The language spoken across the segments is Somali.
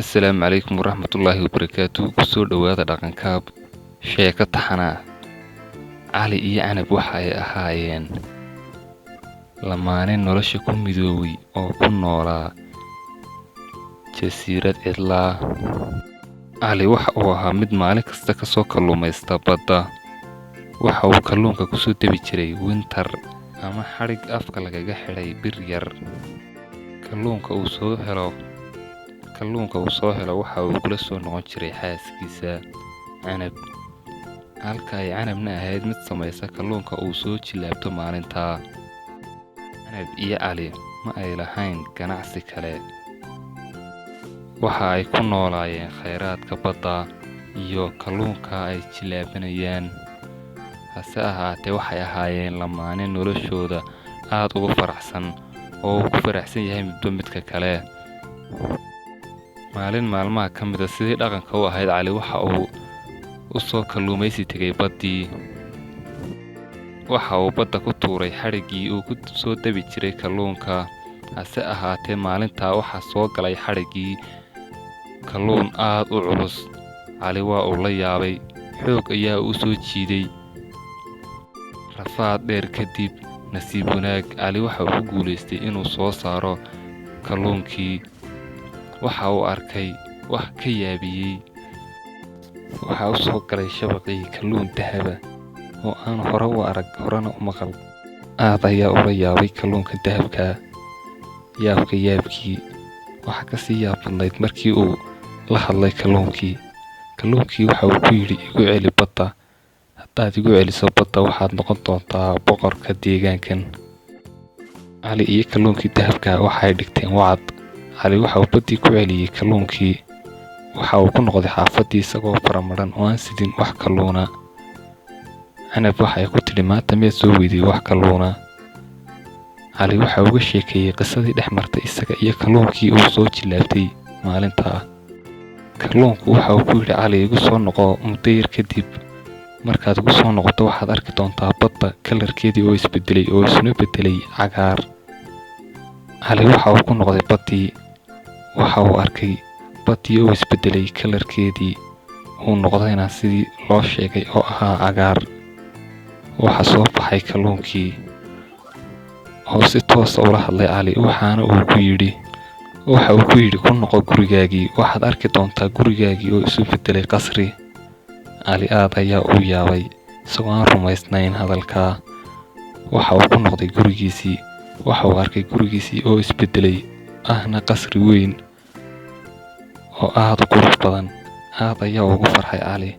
Assalaamu calaykum waraxmatullaahi wabarakaatuh. Kusoo dhawaada dhaqankaab sheeko taxana ah. Cali iyo Canab waxa ay ahaayeen lamaane nolosha ku midoobay oo ku noolaa jasiirad cidlaa. Cali waxa uu ahaa mid maalin kasta ka soo kalluumaysta badda. Waxa uu kalluunka ku soo debi jiray winter ama xadhig afka lagaga xidhay bir yar. Kalluunka uu soo helo waxa uu kula soo noqon jiray xaaskiisa Canab, halka ay Canabna ahayd mid samaysa kalluunka uu soo jilaabto maalintaa. Canab iyo Cali ma ay lahayn ganacsi kale. Waxa ay ku noolaayeen kheyraadka badda iyo kalluunka ay jilaabanayaan. Hase ahaatee waxay ahaayeen lamaane noloshooda aad ugu faraxsan oo uu ku faraxsan yahay midba midka kale. Maalin maalmaha ka mid ah sidii dhaqanka u ahayd, Cali waxa uu u soo kalluumaysi tegay baddii. Waxa uu badda ku tuuray xadhiggii uu ku soo debi jiray kalluunka. Hase ahaatee maalintaa waxaa soo galay xadhiggii kalluun aad u culus. Cali waa uu la yaabay, xoog ayaa u soo jiiday. Rafaad dheer kadib, nasiib wanaag, Cali waxa uu ku guulaystay inuu soo saaro kalluunkii. Waxa uu arkay wax ka yaabiyey. Waxa uu soo galay shabaqii kalluun dahaba oo aan hore u arag, horena u maqal. Aad ayaa ula yaabay kalluunka dahabka. Yaabkii waxa ka sii yaab badnayd markii uu la hadlay kalluunkii. Kalluunkii waxa uu ku yidhi, igu celi badda. Haddaad igu celiso badda waxaad noqon doontaa boqorka deegaankan. Cali iyo kalluunkii dahabka waxay dhigteen wacad. Cali waxa uu baddii ku celiyey kalluunkii. Waxa uu ku noqday xaafaddii isagoo faramaran oo aan sidin wax kalluuna. Canab waxay ku tidhi, maanta miyaad soo weyday wax kalluuna? Cali waxa uu uga sheekeeyey qisadii dhex martay isaga iyo kalluunkii uu soo jilaabtay maalintaa. Kalluunku waxa uu ku yidhi, Cali igu soo noqo muddo yar kadib. Markaad igu soo noqoto waxaad arki doontaa badda kalarkeedii oo isbedelay oo isuna bedelay cagaar. Cali waxa uu ku noqday baddii. Waxa uu arkay baddii oo isbedelay kalarkeedii uu noqdayna sidii loo sheegay oo ahaa cagaar. Waxa soo baxay kalluunkii oo si toos ah ula hadlay Cali. Waxa uu ku yidhi ku noqo gurigaagii, waxaad arki doontaa gurigaagii oo isu bedelay qasri. Cali aad ayaa u yaabay, isagoo aan rumaysnayn hadalkaa. Waxa uu ku noqday gurigiisii. Waxa uu arkay gurigiisii oo isbedelay, ahna qasri weyn oo aad u qurux badan. Aad ayaa ugu farxay Cali.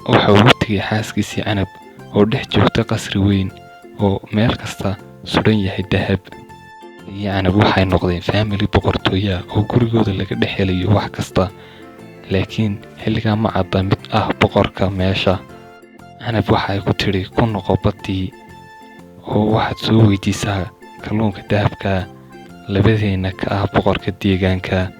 Waxa uu u tegay xaaskiisii Canab oo dhex joogta qasri weyn oo meel kasta suran yahay dahab. Iyo Canab waxay noqdeen family boqortooyo ah oo gurigooda laga dhex helayo wax kasta. Laakiin xilligaa ma cadda mid ah boqorka meesha. Canab waxay ku tidhi, ku noqo baddii oo waxaad soo weydiisaa kalluunka dahabka, labadeena ka ah boqorka deegaanka.